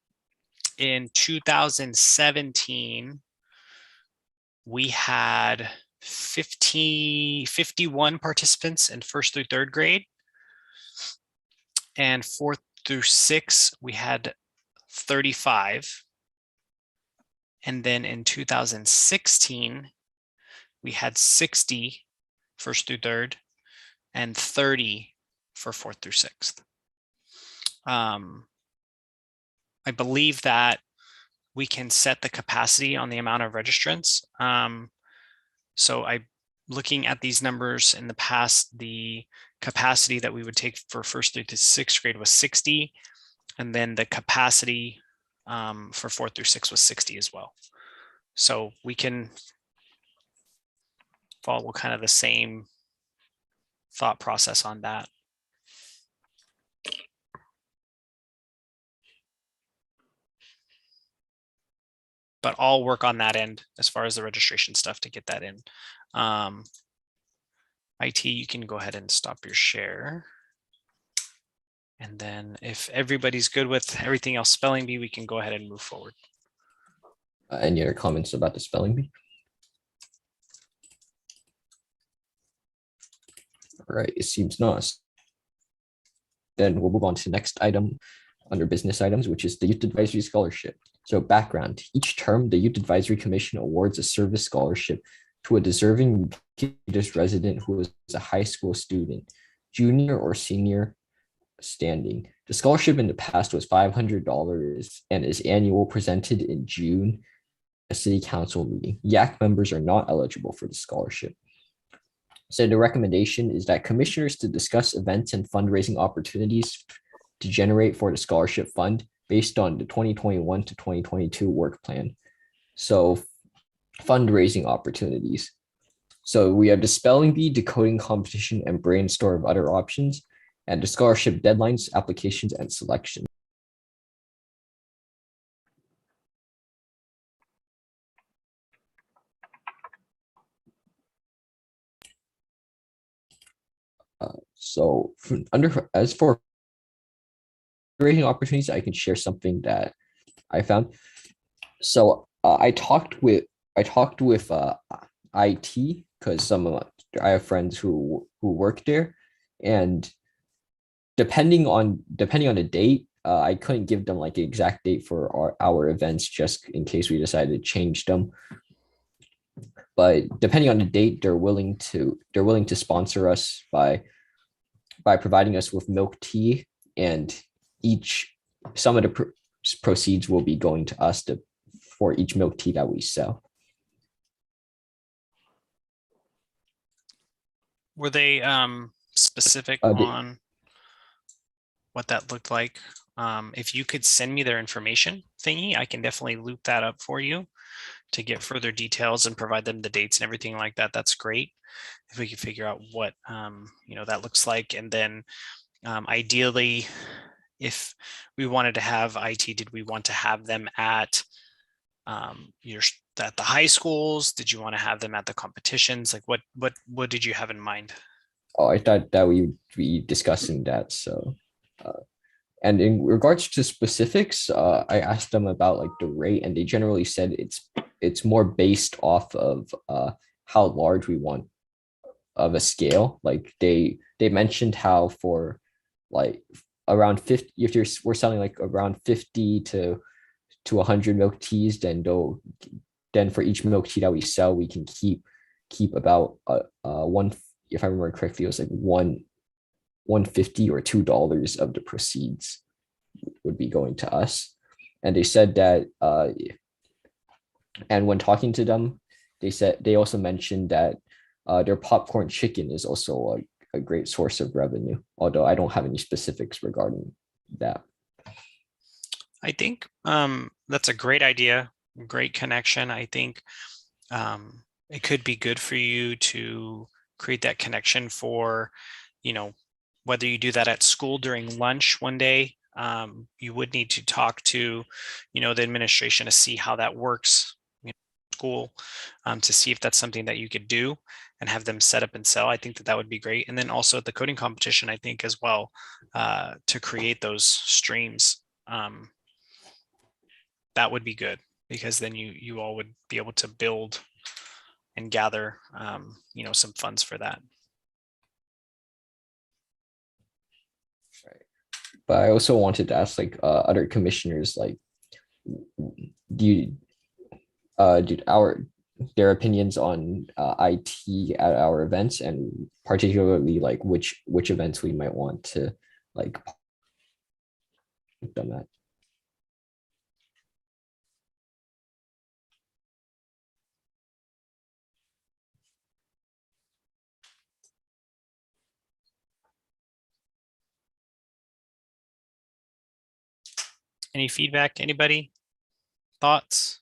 2017, we had 51 participants in 1st through 3rd grade. And 4th through 6th, we had 35. And then in 2016, we had 60 first through third and 30 for fourth through sixth. I believe that we can set the capacity on the amount of registrants. So looking at these numbers in the past, the capacity that we would take for first through to sixth grade was 60. And then the capacity for fourth through sixth was 60 as well. So we can follow kind of the same thought process on that. But I'll work on that end as far as the registration stuff to get that in. IT, you can go ahead and stop your share. And then if everybody's good with everything else spelling bee, we can go ahead and move forward. Any other comments about the spelling bee? All right, it seems not. Then we'll move on to the next item under business items, which is the Youth Advisory Scholarship. So background, each term, the Youth Advisory Commission awards a service scholarship to a deserving Milpitas resident who is a high school student, junior or senior standing. The scholarship in the past was $500 and is annual, presented in June, a city council meeting. YAC members are not eligible for the scholarship. So the recommendation is that commissioners to discuss events and fundraising opportunities to generate for the scholarship fund based on the 2021 to 2022 work plan. So fundraising opportunities. So we have the spelling bee, decoding competition, and brainstorm of other options, and the scholarship deadlines, applications, and selection. So as for fundraising opportunities, I can share something that I found. So I talked with IT because I have friends who work there, and depending on the date, I couldn't give them like an exact date for our events just in case we decided to change them. But depending on the date, they're willing to sponsor us by providing us with milk tea, and some of the proceeds will be going to us for each milk tea that we sell. Were they specific on what that looked like? If you could send me their information thingy, I can definitely loop that up for you to get further details and provide them the dates and everything like that. That's great. If we can figure out what that looks like, and then ideally, if we wanted to have IT, did we want to have them at at the high schools? Did you want to have them at the competitions? Like what did you have in mind? Oh, I thought that we would be discussing that. So, and in regards to specifics, I asked them about like the rate, and they generally said it's more based off of how large we want of a scale. Like they mentioned how for like around 50, if we're selling like around 50 to 100 milk teas, then for each milk tea that we sell, we can keep about one, if I remember correctly, it was like $1.50 or $2 of the proceeds would be going to us. And they said that and when talking to them, they also mentioned that their popcorn chicken is also a great source of revenue, although I don't have any specifics regarding that. I think that's a great idea, great connection. I think it could be good for you to create that connection for, whether you do that at school during lunch one day. You would need to talk to, the administration to see how that works, school, to see if that's something that you could do and have them set up and sell. I think that would be great. And then also the coding competition, I think as well, to create those streams. That would be good, because then you all would be able to build and gather, some funds for that. but I also wanted to ask like other commissioners, like, do you do their opinions on IT at our events, and particularly like which events we might want to like them at. Any feedback? Anybody? Thoughts?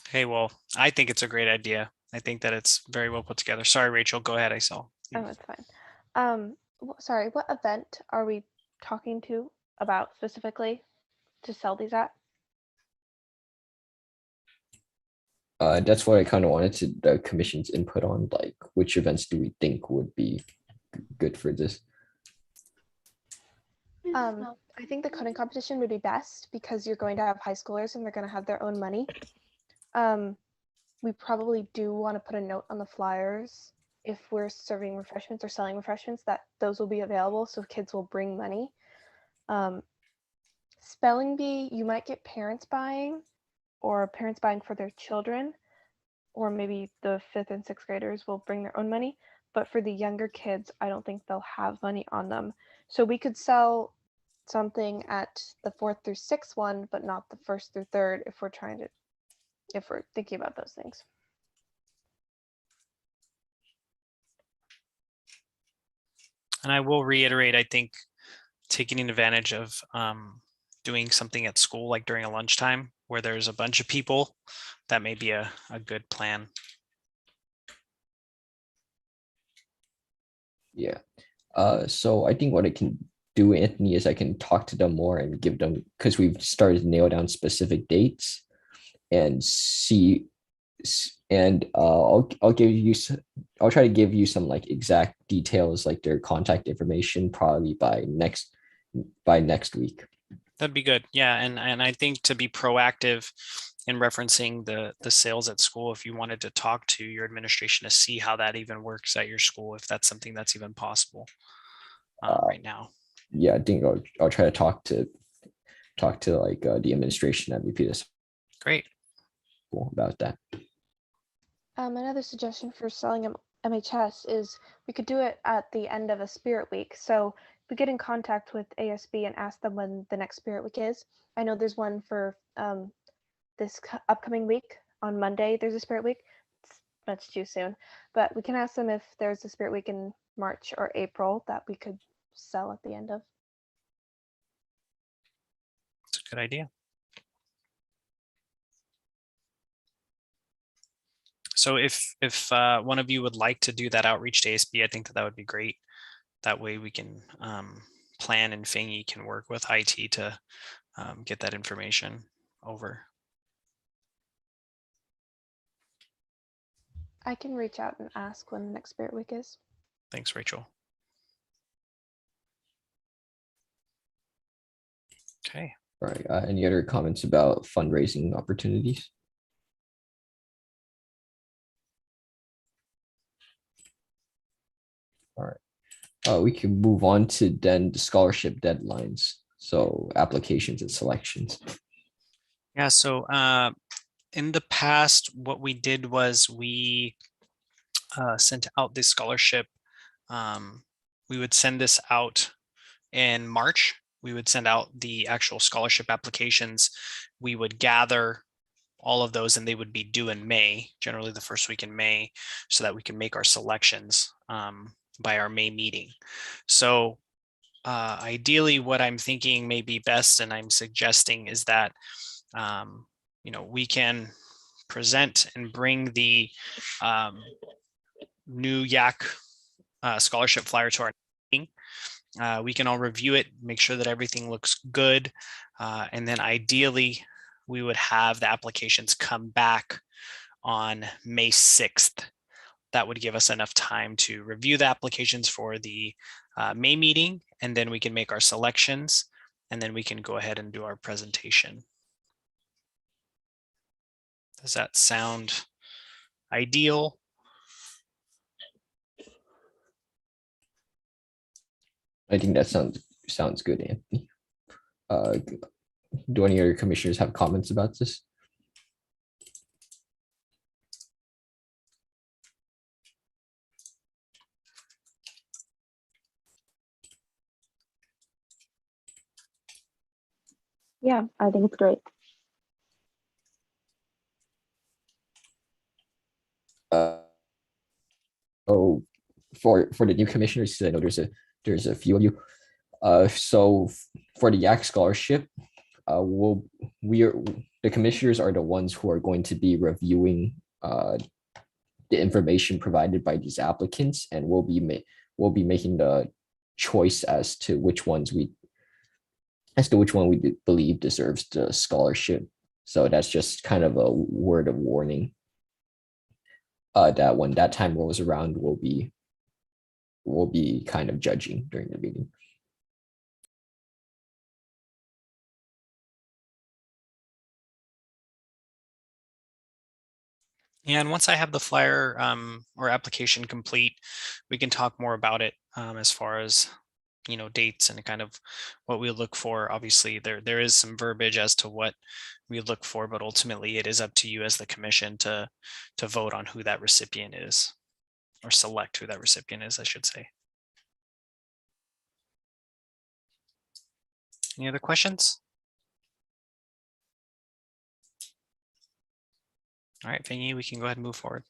Okay, well, I think it's a great idea. I think that it's very well put together. Sorry, Rachel, go ahead. I saw. Oh, it's fine. Sorry, what event are we talking to about specifically to sell these at? That's what I kind of wanted to the commission's input on, like which events do we think would be good for this. I think the coding competition would be best because you're going to have high schoolers and they're going to have their own money. We probably do want to put a note on the flyers if we're serving refreshments or selling refreshments that those will be available, so kids will bring money. Spelling bee, you might get parents buying or parents buying for their children, or maybe the 5th and 6th graders will bring their own money. But for the younger kids, I don't think they'll have money on them. So we could sell something at the 4th through 6th one, but not the 1st through 3rd if we're thinking about those things. And I will reiterate, I think taking advantage of doing something at school, like during a lunchtime where there's a bunch of people, that may be a good plan. Yeah. So I think what I can do, Anthony, is I can talk to them more and give them, because we've started to nail down specific dates and see, and I'll give you, I'll try to give you some like exact details, like their contact information, probably by next week. That'd be good. Yeah, and I think to be proactive in referencing the sales at school, if you wanted to talk to your administration to see how that even works at your school, if that's something that's even possible right now. Yeah, I think I'll try to talk to like the administration at Milpitas. Great. About that. Another suggestion for selling MHS is we could do it at the end of a Spirit Week. So we get in contact with ASB and ask them when the next Spirit Week is. I know there's one for this upcoming week on Monday. There's a Spirit Week. It's much too soon, but we can ask them if there's a Spirit Week in March or April that we could sell at the end of. It's a good idea. So if one of you would like to do that outreach to ASB, I think that would be great. That way we can plan, and Fangy can work with IT to get that information over. I can reach out and ask when the next Spirit Week is. Thanks, Rachel. Okay. All right. Any other comments about fundraising opportunities? All right. We can move on to then the scholarship deadlines. So applications and selections. Yeah. So in the past, what we did was we sent out this scholarship. We would send this out in March. We would send out the actual scholarship applications. We would gather all of those and they would be due in May, generally the first week in May, so that we can make our selections by our May meeting. So ideally what I'm thinking may be best and I'm suggesting is that we can present and bring the new YAC scholarship flyer to our meeting. We can all review it, make sure that everything looks good. And then ideally, we would have the applications come back on May 6th. That would give us enough time to review the applications for the May meeting, and then we can make our selections, and then we can go ahead and do our presentation. Does that sound ideal? I think that sounds good, Anthony. Do any other commissioners have comments about this? Yeah, I think it's great. Oh, for the new commissioners, I know there's a few of you. So for the YAC scholarship, the commissioners are the ones who are going to be reviewing the information provided by these applicants, and we'll be making the choice as to which one we believe deserves the scholarship. So that's just kind of a word of warning. That when that time rolls around, we'll be kind of judging during the meeting. Yeah, and once I have the flyer or application complete, we can talk more about it as far as, you know, dates and kind of what we look for. Obviously, there is some verbiage as to what we look for, but ultimately it is up to you as the commission to vote on who that recipient is, or select who that recipient is, I should say. Any other questions? All right, Fengi, we can go ahead and move forward.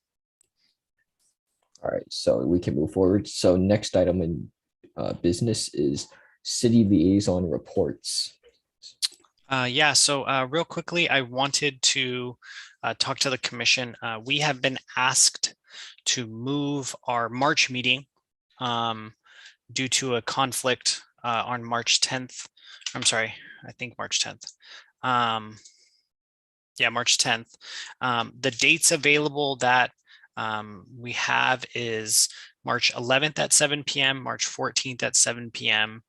All right, so we can move forward. So next item in business is city liaison reports. Yeah, so real quickly, I wanted to talk to the commission. We have been asked to move our March meeting due to a conflict on March 10th. I'm sorry, I think March 10th. Yeah, March 10th. The dates available that we have is March 11th at 7 p.m., March 14th at 7 p.m.,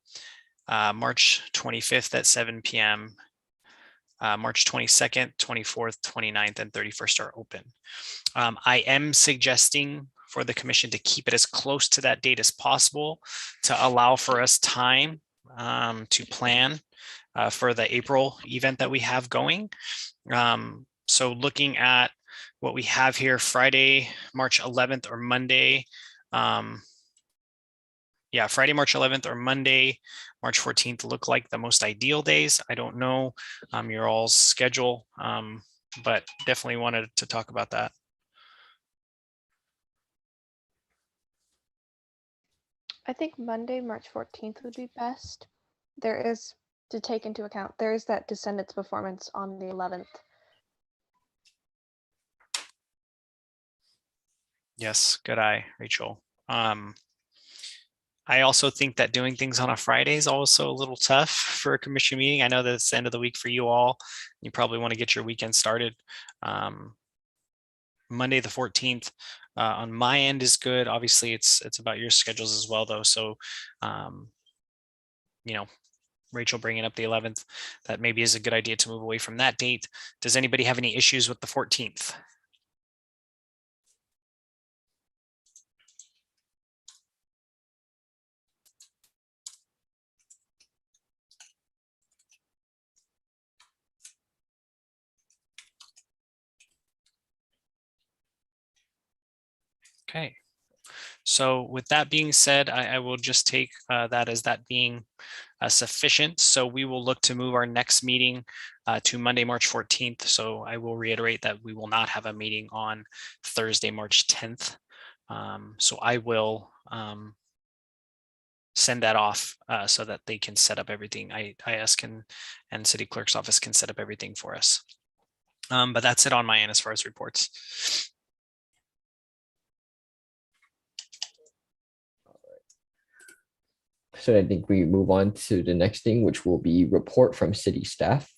March 25th at 7 p.m., March 22nd, 24th, 29th, and 31st are open. I am suggesting for the commission to keep it as close to that date as possible to allow for us time to plan for the April event that we have going. So looking at what we have here, Friday, March 11th or Monday. Yeah, Friday, March 11th or Monday, March 14th look like the most ideal days. I don't know your all's schedule, but definitely wanted to talk about that. I think Monday, March 14th would be best. There is, to take into account, there is that Descendants performance on the 11th. Yes, good eye, Rachel. I also think that doing things on a Friday is also a little tough for a commission meeting. I know that it's the end of the week for you all. You probably want to get your weekend started. Monday the 14th on my end is good. Obviously, it's about your schedules as well, though. So, you know, Rachel bringing up the 11th, that maybe is a good idea to move away from that date. Does anybody have any issues with the 14th? Okay. So with that being said, I will just take that as that being sufficient. So we will look to move our next meeting to Monday, March 14th. So I will reiterate that we will not have a meeting on Thursday, March 10th. So I will send that off so that they can set up everything. IS and City Clerk's office can set up everything for us. But that's it on my end as far as reports. So I think we move on to the next thing, which will be report from city staff.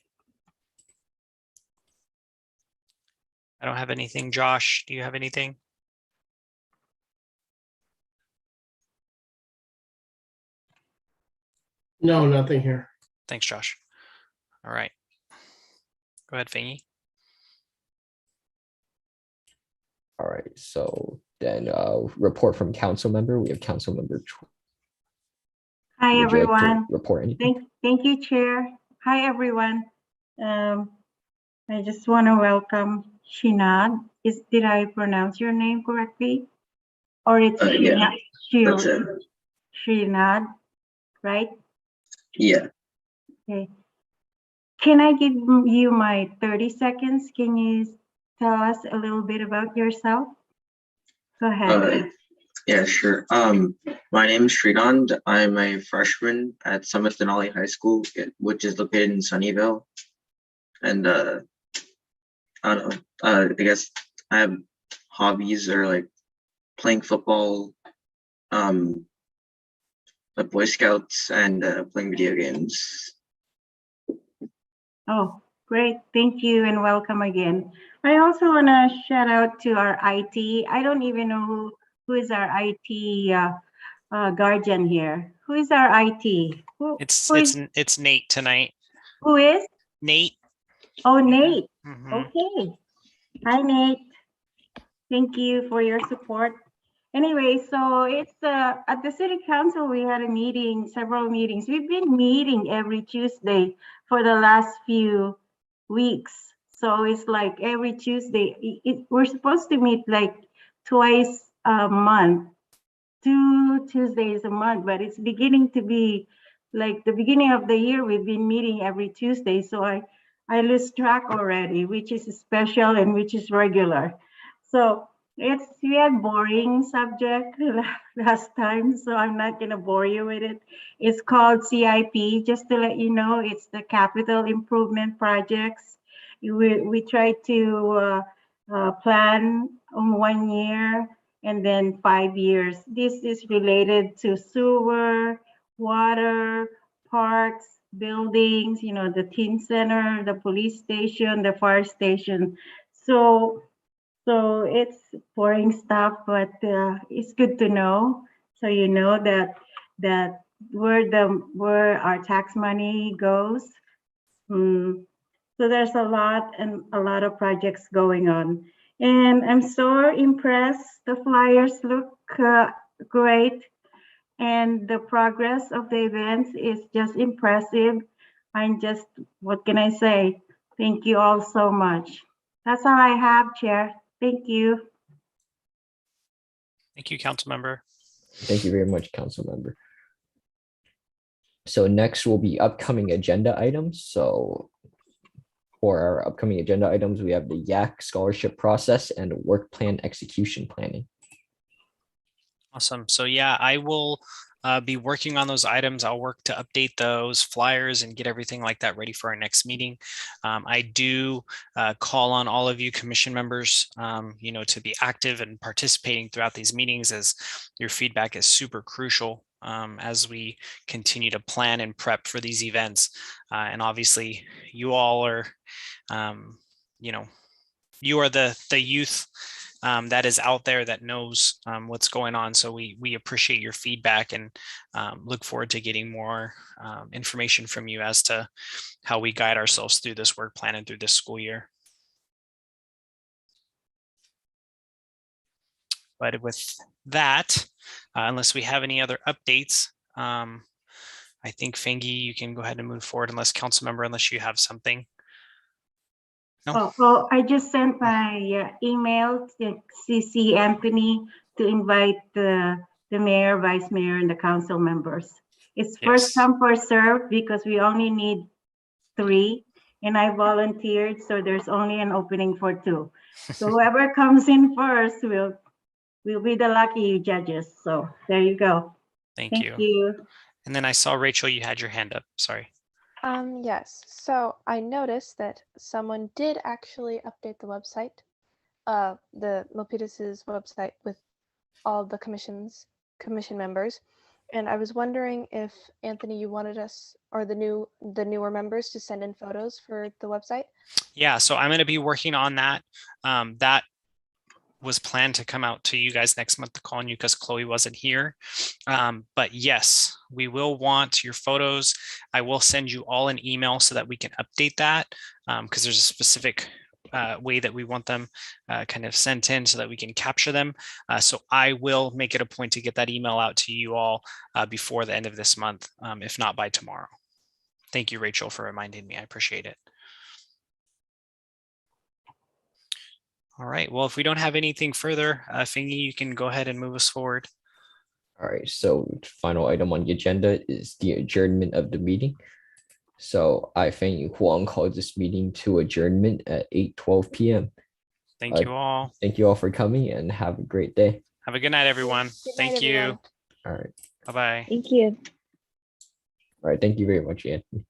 I don't have anything. Josh, do you have anything? No, nothing here. Thanks, Josh. All right. Go ahead, Fengi. All right, so then report from council member. We have council member. Hi, Would you like to everyone. report anything? Thank you, Chair. Hi, everyone. I just want to welcome Shinad. Did I pronounce your name correctly? Or it's Yeah, that's it. Shinad, right? Yeah. Okay. Can I give you my 30 seconds? Can you tell us a little bit about yourself? Go ahead. Yeah, sure. My name is Sridhand. I'm a freshman at Summit Denali High School, which is located in Sunnyvale. And I don't know. I guess I have hobbies or like playing football, the Boy Scouts, and playing video games. Oh, great. Thank you and welcome again. I also want to shout out to our IT. I don't even know who is our IT guardian here. Who is our IT? It's Nate tonight. Who is? Nate. Oh, Nate. Mm-hmm. Okay. Hi, Nate. Thank you for your support. Anyway, so it's at the city council, we had a meeting, several meetings. We've been meeting every Tuesday for the last few weeks. So it's like every Tuesday, we're supposed to meet like twice a month, 2 Tuesdays a month, but it's beginning to be like the beginning of the year, we've been meeting every Tuesday. So I lose track already, which is special and which is regular. So we had boring subject last time, so I'm not gonna bore you with it. It's called CIP, just to let you know, it's the capital improvement projects. We try to plan on 1 year and then 5 years. This is related to sewer, water, parks, buildings, the teen center, the police station, the fire station. So it's boring stuff, but it's good to know. So you know that where our tax money goes. So there's a lot of projects going on, and I'm so impressed. The flyers look great, and the progress of the events is just impressive. What can I say? Thank you all so much. That's all I have, Chair. Thank you. Thank you, council member. Thank you very much, council member. So next will be upcoming agenda items. So for our upcoming agenda items, we have the YAC scholarship process and work plan execution planning. Awesome. So yeah, I will be working on those items. I'll work to update those flyers and get everything like that ready for our next meeting. I do call on all of you commission members, to be active and participating throughout these meetings, as your feedback is super crucial as we continue to plan and prep for these events. And obviously you all are, you are the youth that is out there that knows what's going on. So we appreciate your feedback and look forward to getting more information from you as to how we guide ourselves through this work plan and through this school year. But with that, unless we have any other updates, I think Fengi, you can go ahead and move forward unless unless you have something. No? Oh, well, I just sent my email to CC Anthony to invite the mayor, vice mayor, and the council members. It's first come, first serve, because we only need 3, and I volunteered, so there's only an opening for 2. So whoever comes in first will be the lucky judges. So there you go. Thank you. And then I saw, Rachel, you had your hand up. Sorry. Yes. So I noticed that someone did actually update the website, the Milpitas' website, with all the commission members. And I was wondering if, Anthony, you wanted us, or the newer members, to send in photos for the website? Yeah, so I'm going to be working on that. That was planned to come out to you guys next month to call on you because Chloe wasn't here. But yes, we will want your photos. I will send you all an email so that we can update that, because there's a specific way that we want them kind of sent in so that we can capture them. So I will make it a point to get that email out to you all before the end of this month, if not by tomorrow. Thank you, Rachel, for reminding me. I appreciate it. All right. Well, if we don't have anything further, Fingy, you can go ahead and move us forward. All right. So final item on the agenda is the adjournment of the meeting. So I, Feng Huang, call this meeting to adjournment at 8:12 p.m. Thank you all. Thank you all for coming and have a great day. Have a good night, everyone. Good night, Thank you. everyone. All right. Bye-bye. Thank you. All right. Thank you very much, Anthony.